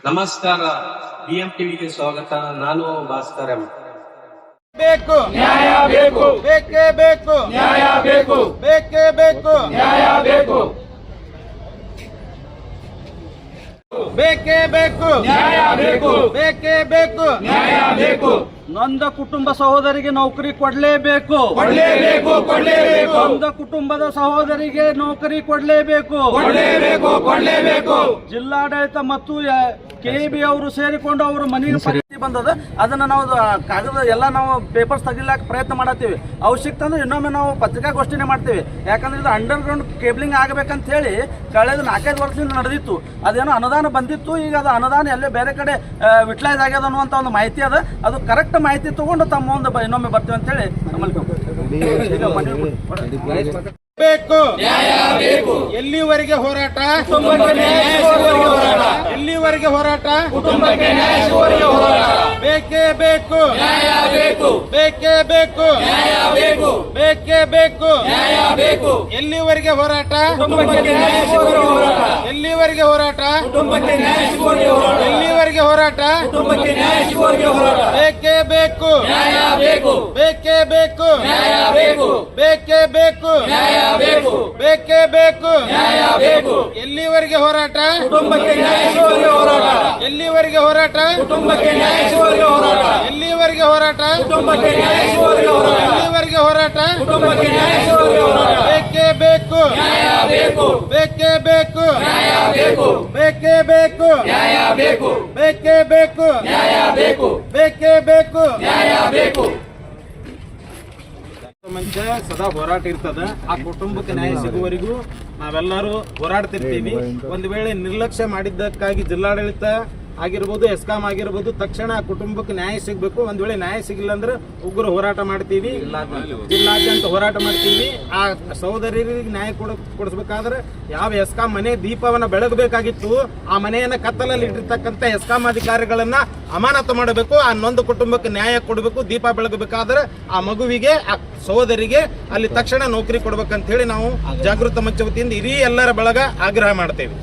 ನಮಸ್ಕಾರ, BM ಟಿವಿಗೆ ಸ್ವಾಗತ. ನಾನು ಭಾಸ್ಕರ್ ಎಂ. ಬೇಕು ನ್ಯಾಯ ಬೇಕು, ಬೇಕೇ ಬೇಕು ನ್ಯಾಯ ಬೇಕು, ಬೇಕೇ ಬೇಕು ನ್ಯಾಯ ಬೇಕು, ಬೇಕೇ ಬೇಕು ನ್ಯಾಯ ಬೇಕು, ಬೇಕೇ ಬೇಕು ನ್ಯಾಯ ಬೇಕು, ನೊಂದ ಕುಟುಂಬ ಸಹೋದರಿಗೆ ನೌಕರಿ ಕೊಡಲೇಬೇಕು, ಕೊಡ್ಲೇಬೇಕು, ಕೊಡ್ಲೇಬೇಕು, ನೊಂದ ಕುಟುಂಬದ ಸಹೋದರಿಗೆ ನೌಕರಿ ಕೊಡಲೇಬೇಕು. ಕೊಡ್ಲೇಬೇಕು, ಕೊಡ್ಲೇಬೇಕು. ಜಿಲ್ಲಾಡಳಿತ ಮತ್ತು ಕೆಇಬಿ ಅವರು ಸೇರಿಕೊಂಡು ಅವರ ಮನೆಗೆ ಪರಿಸ್ಥಿತಿ ಬಂದದ. ಅದನ್ನ ನಾವು ಕಾಗದ ಎಲ್ಲ ನಾವು ಪೇಪರ್ಸ್ ತೆಗಿಲಾಕ ಪ್ರಯತ್ನ ಮಾಡತ್ತೀವಿ. ಅವಶ್ಯಕತೆ ಅಂದ್ರೆ ಇನ್ನೊಮ್ಮೆ ನಾವು ಪತ್ರಿಕಾಗೋಷ್ಠಿನೇ ಮಾಡ್ತೀವಿ. ಯಾಕಂದ್ರೆ ಇದು ಅಂಡರ್ ಗ್ರೌಂಡ್ ಕೇಬಲಿಂಗ್ ಆಗಬೇಕಂತ ಹೇಳಿ ಕಳೆದ 4-5 ವರ್ಷದಿಂದ ನಡೆದಿತ್ತು. ಅದೇನೋ ಅನುದಾನ ಬಂದಿತ್ತು. ಈಗ ಅದು ಅನುದಾನ ಎಲ್ಲೇ ಬೇರೆ ಕಡೆ ಯುಟಿಲೈಸ್ ಆಗ್ಯದ ಅನ್ನುವಂಥ ಒಂದು ಮಾಹಿತಿ ಅದ. ಅದು ಕರೆಕ್ಟ್ ಮಾಹಿತಿ ತಗೊಂಡು ತಮ್ಮ ಒಂದು ಇನ್ನೊಮ್ಮೆ ಬರ್ತೀವಿ ಅಂತ ಹೇಳಿ ಬೇಕು. ನ್ಯಾಯ ಬೇಕು, ಎಲ್ಲಿವರೆಗೆ ಹೋರಾಟ? ಕುಟುಂಬಕ್ಕೆ ನ್ಯಾಯ ಸಿಗುವವರೆಗೆ ಹೋರಾಟ, ಎಲ್ಲಿವರೆಗೆ ಹೋರಾಟ? ಕುಟುಂಬಕ್ಕೆ ನ್ಯಾಯ ಸಿಗುವವರೆಗೆ ಹೋರಾಟ. ಬೇಕೇ ಬೇಕು ನ್ಯಾಯ ಬೇಕು, ಬೇಕೇ ಬೇಕು ನ್ಯಾಯ ಬೇಕು, ಬೇಕೇ ಬೇಕು ನ್ಯಾಯ ಬೇಕು, ಎಲ್ಲಿವರೆಗೆ ಹೋರಾಟ? ಕುಟುಂಬಕ್ಕೆ ನ್ಯಾಯ ಸಿಗುವವರೆಗೆ ಹೋರಾಟ, ಎಲ್ಲಿವರೆಗೆ ಹೋರಾಟ? ಕುಟುಂಬಕ್ಕೆ ನ್ಯಾಯ ಸಿಗುವವರೆಗೆ ಹೋರಾಟ, ಎಲ್ಲಿವರೆಗೆ ಹೋರಾಟ? ಕುಟುಂಬಕ್ಕೆ ನ್ಯಾಯ ಸಿಗುವವರೆಗೆ ಹೋರಾಟ. ಬೇಕೇ ಬೇಕು ನ್ಯಾಯ ಬೇಕು, ಬೇಕೇ ಬೇಕು ನ್ಯಾಯ ಬೇಕು, ಬೇಕೇ ಬೇಕು ನ್ಯಾಯ ಬೇಕು, ಬೇಕೇ ಬೇಕು ನ್ಯಾಯ ಬೇಕು, ಎಲ್ಲಿವರೆಗೆ ಹೋರಾಟ? ಕುಟುಂಬಕ್ಕೆ ನ್ಯಾಯ ಸಿಗುವವರೆಗೆ ಹೋರಾಟ, ಎಲ್ಲಿವರೆಗೆ ಹೋರಾಟ? ಕುಟುಂಬಕ್ಕೆ ನ್ಯಾಯ ಸಿಗುವವರೆಗೆ ಹೋರಾಟ, ಎಲ್ಲಿವರೆಗೆ ಹೋರಾಟ? ಕುಟುಂಬಕ್ಕೆ ನ್ಯಾಯ ಸಿಗುವವರೆಗೆ ಹೋರಾಟ, ಎಲ್ಲಿವರೆಗೆ ಹೋರಾಟ? ಕುಟುಂಬಕ್ಕೆ ನ್ಯಾಯ ಸಿಗುವವರೆಗೆ ಹೋರಾಟ. ಬೇಕೇ ಬೇಕು ನ್ಯಾಯ ಬೇಕು, ಬೇಕೇ ಬೇಕು ನ್ಯಾಯ ಬೇಕು, ಬೇಕೇ ಬೇಕು ನ್ಯಾಯ ಬೇಕು, ಬೇಕೇ ಬೇಕು ನ್ಯಾಯ ಬೇಕು, ಬೇಕೇ ಬೇಕು ನ್ಯಾಯ ಬೇಕು. ಮುಂಚೆ ಸದಾ ಹೋರಾಟ ಇರ್ತದ. ಆ ಕುಟುಂಬಕ್ಕೆ ನ್ಯಾಯ ಸಿಗುವವರೆಗೂ ನಾವೆಲ್ಲರೂ ಹೋರಾಡ್ತಿರ್ತೀವಿ. ಒಂದು ವೇಳೆ ನಿರ್ಲಕ್ಷ್ಯ ಮಾಡಿದ್ದಕ್ಕಾಗಿ ಜಿಲ್ಲಾಡಳಿತ ಆಗಿರ್ಬೋದು, ಎಸ್ಕಾಂ ಆಗಿರ್ಬೋದು, ತಕ್ಷಣ ಆ ಕುಟುಂಬಕ್ಕೆ ನ್ಯಾಯ ಸಿಗಬೇಕು. ಒಂದ್ ವೇಳೆ ನ್ಯಾಯ ಸಿಗಿಲ್ಲ ಅಂದ್ರೆ ಉಗ್ರ ಹೋರಾಟ ಮಾಡ್ತೀವಿ, ಜಿಲ್ಲಾದ್ಯಂತ ಹೋರಾಟ ಮಾಡ್ತೀವಿ. ಆ ಸಹೋದರರಿಗೆ ನ್ಯಾಯ ಕೊಡಿಸ್ಬೇಕಾದ್ರೆ ಯಾವ ಎಸ್ಕಾಂ ಮನೆ ದೀಪವನ್ನ ಬೆಳಗಬೇಕಾಗಿತ್ತು, ಆ ಮನೆಯನ್ನ ಕತ್ತಲಲ್ಲಿ ಇಟ್ಟಿರ್ತಕ್ಕಂಥ ಎಸ್ಕಾಂ ಅಧಿಕಾರಿಗಳನ್ನ ಅಮಾನತು ಮಾಡಬೇಕು. ಆ ನೊಂದು ಕುಟುಂಬಕ್ಕೆ ನ್ಯಾಯ ಕೊಡಬೇಕು. ದೀಪ ಬೆಳಗಬೇಕಾದ್ರೆ ಆ ಮಗುವಿಗೆ, ಆ ಸಹೋದರಿಗೆ ಅಲ್ಲಿ ತಕ್ಷಣ ನೌಕರಿ ಕೊಡ್ಬೇಕಂತ ಹೇಳಿ ನಾವು ಜಾಗೃತ ಮಂಚ ವತಿಯಿಂದ ಇಡೀ ಎಲ್ಲರ ಬಳಗ ಆಗ್ರಹ ಮಾಡ್ತೇವೆ.